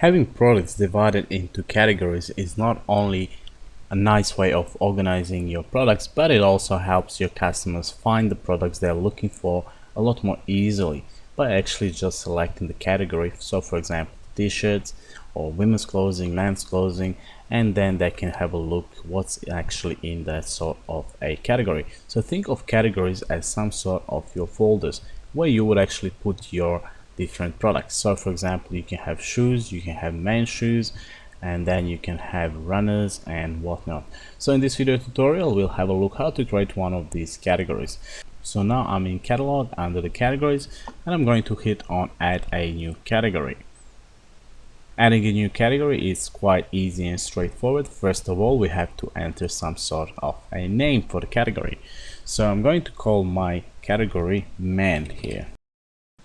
Having products divided into categories is not only a nice way of organizing your products, but it also helps your customers find the products they're looking for a lot more easily by actually just selecting the category. So for example, t-shirts or women's clothing, men's clothing, and then they can have a look what's actually in that sort of a category. So think of categories as some sort of your folders where you would actually put your different products. So for example, you can have shoes, you can have men's shoes, and then you can have runners and whatnot. So in this video tutorial, we'll have a look how to create one of these categories. So now I'm in catalog under the categories, and I'm going to hit on add a new category. Adding a new category is quite easy and straightforward. First of all, we have to enter some sort of a name for the category. So I'm going to call my category men here.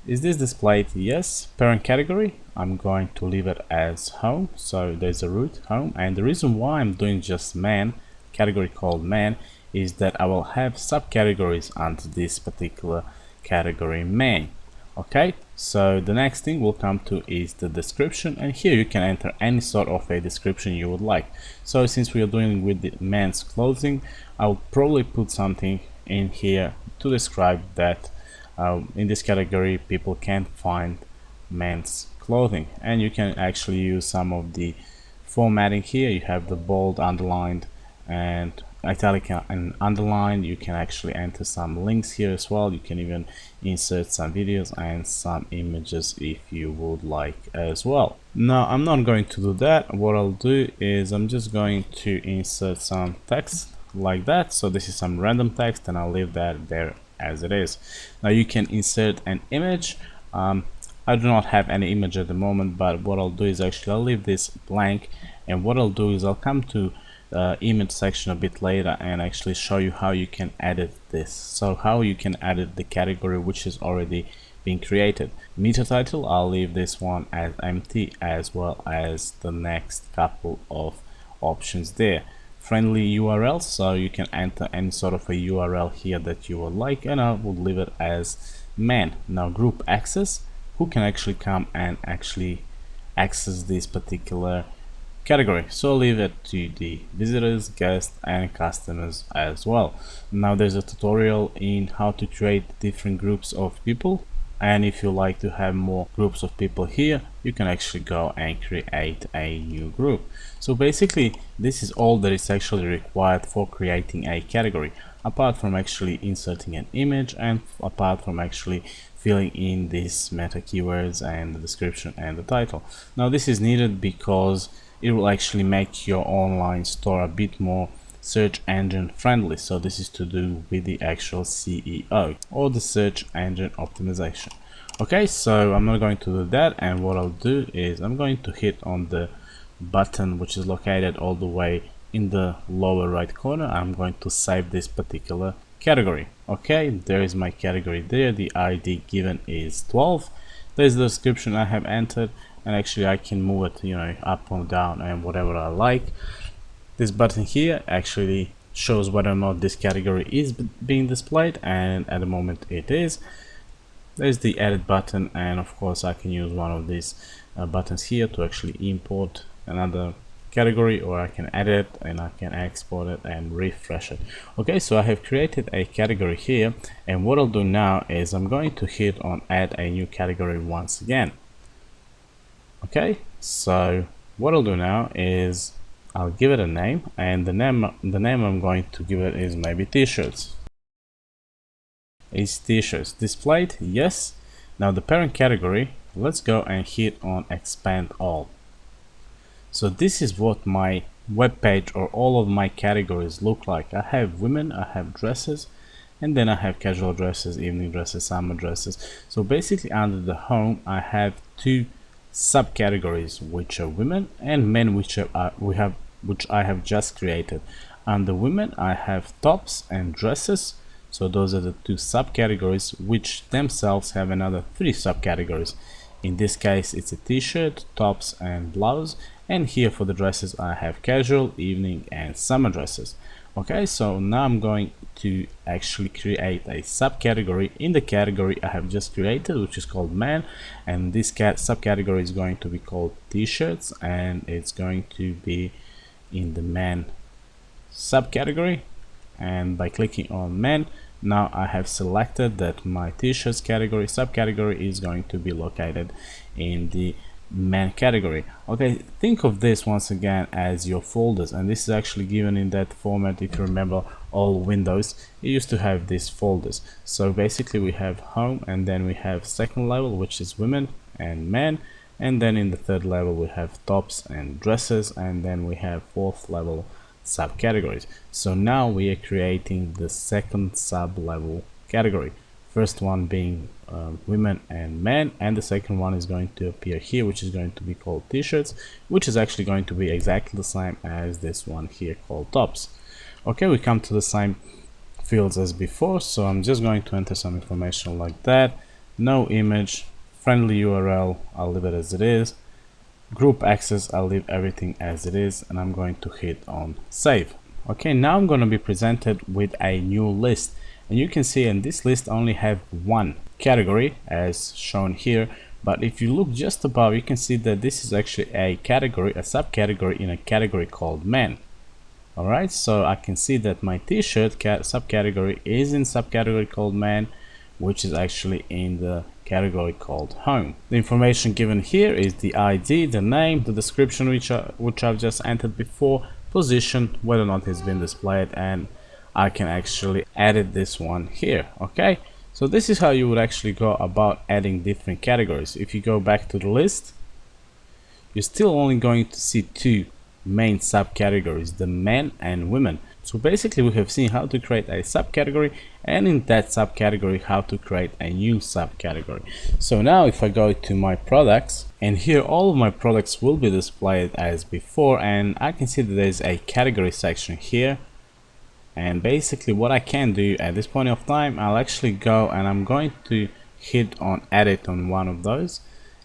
Is this displayed? Yes. Parent category, I'm going to leave it as home. So there's a root home, and the reason why I'm doing just man, category called man, is that I will have subcategories under this particular category man. Okay, so the next thing we'll come to is the description, and here you can enter any sort of a description you would like. So since we are doing with the men's clothing, I'll probably put something in here to describe that in this category people can't find men's clothing, and you can actually use some of the formatting here. You have the bold, underlined, and italic and underlined. You can actually enter some links here as well. You can even insert some videos and some images if you would like as well. Now I'm not going to do that. What I'll do is I'm just going to insert some text like that. So this is some random text, and I'll leave that there as it is. Now you can insert an image. I do not have any image at the moment, but what I'll do is actually I'll leave this blank, and what I'll do is I'll come to image section a bit later and actually show you how you can edit this. So how you can edit the category which is already being created. Meta title, I'll leave this one as empty, as well as the next couple of options there. Friendly URL, so you can enter any sort of a URL here that you would like, and I would leave it as man. Now group access, who can actually come and actually access this particular category, so I'll leave it to the visitors, guests, and customers as well. Now there's a tutorial in how to create different groups of people, and if you like to have more groups of people here, you can actually go and create a new group. So basically this is all that is actually required for creating a category, apart from actually inserting an image and apart from actually filling in these meta keywords and the description and the title. Now this is needed because it will actually make your online store a bit more search engine friendly. So this is to do with the actual SEO, or the search engine optimization. Okay, so I'm not going to do that, and what I'll do is I'm going to hit on the button which is located all the way in the lower right corner. I'm going to save this particular category. Okay, there is my category there. The ID given is 12. There's the description I have entered, and actually I can move it, you know, up or down and whatever I like. This button here actually shows whether or not this category is being displayed, and at the moment it is. There's the edit button, and of course I can use one of these buttons here to actually import another category, or I can edit and I can export it and refresh it. Okay, so I have created a category here, and what I'll do now is I'm going to hit on add a new category once again. Okay, so what I'll do now is I'll give it a name, and the name I'm going to give it is maybe t-shirts. Is t-shirts displayed? Yes. Now the parent category, let's go and hit on expand all. So this is what my web page or all of my categories look like. I have women, I have dresses, and then I have casual dresses, evening dresses, summer dresses. So basically under the home I have two subcategories, which are women, and men, which I have just created. Under women I have tops and dresses, so those are the two subcategories, which themselves have another three subcategories. In this case it's a t-shirt, tops, and blouse, and here for the dresses I have casual, evening, and summer dresses. Okay, so now I'm going to actually create a subcategory in the category I have just created, which is called men, and this subcategory is going to be called t-shirts, and it's going to be in the men subcategory. And by clicking on men, now I have selected that my t-shirts category subcategory is going to be located in the men category. Okay, think of this once again as your folders, and this is actually given in that format. If you remember, all Windows, it used to have these folders. So basically we have home, and then we have second level, which is women and men, and then in the third level we have tops and dresses, and then we have fourth level subcategories. So now we are creating the second sub level category, first one being women and men, and the second one is going to appear here, which is going to be called t-shirts, which is actually going to be exactly the same as this one here called tops. Okay, we come to the same fields as before, so I'm just going to enter some information like that. No image, friendly URL, I'll leave it as it is. Group access, I'll leave everything as it is, and I'm going to hit on save. Okay, now I'm going to be presented with a new list, and you can see in this list I only have one category as shown here, but if you look just above, you can see that this is actually a category, a subcategory in a category called men. Alright, so I can see that my t-shirt subcategory is in subcategory called men, which is actually in the category called home. The information given here is the ID, the name, the description which I've just entered before, position, whether or not it's been displayed, and I can actually edit this one here. Okay, so this is how you would actually go about adding different categories. If you go back to the list, you're still only going to see two main subcategories, the men and women. So basically we have seen how to create a subcategory, and in that subcategory how to create a new subcategory. So now if I go to my products, and here all of my products will be displayed as before, and I can see that there's a category section here. And basically what I can do at this point of time, I'll actually go and I'm going to hit on edit on one of those,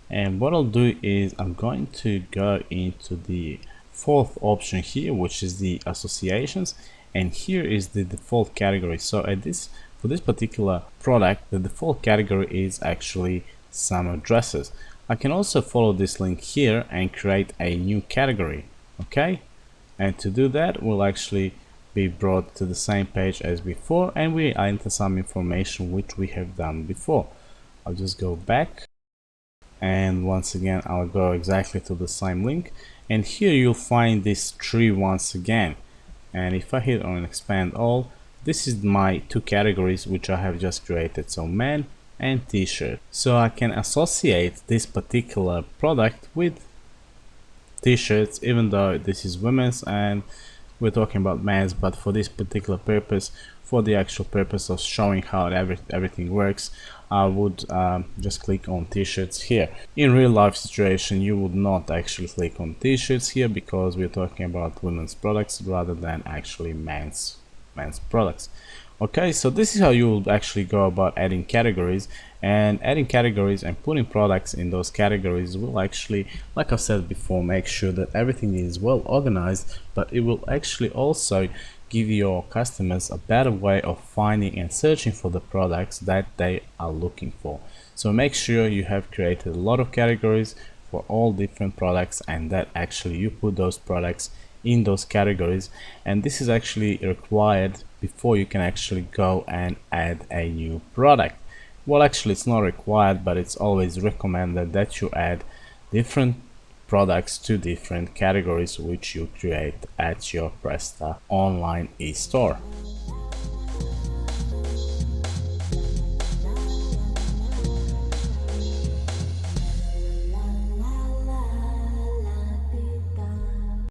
and what I'll do is I'm going to go into the fourth option here, which is the associations, and here is the default category. So for this particular product, the default category is actually summer dresses. I can also follow this link here and create a new category. Okay, and to do that we'll actually be brought to the same page as before, and we enter some information which we have done before. I'll just go back, and once again I'll go exactly to the same link, and here you'll find this tree once again. And if I hit on expand all, this is my two categories which I have just created, so men and t-shirt. So I can associate this particular product with t-shirts, even though this is women's and we're talking about men's, but for this particular purpose, for the actual purpose of showing how everything works, I would just click on t-shirts here. In real life situation you would not actually click on t-shirts here, because we're talking about women's products rather than actually men's products. Okay, so this is how you will actually go about adding categories, and putting products in those categories will actually, like I said before, make sure that everything is well organized, but it will actually also give your customers a better way of finding and searching for the products that they are looking for. So make sure you have created a lot of categories for all different products, and that actually you put those products in those categories, and this is actually required before you can actually go and add a new product. Well, actually it's not required, but it's always recommended that you add different products to different categories which you create at your Presta online e-store.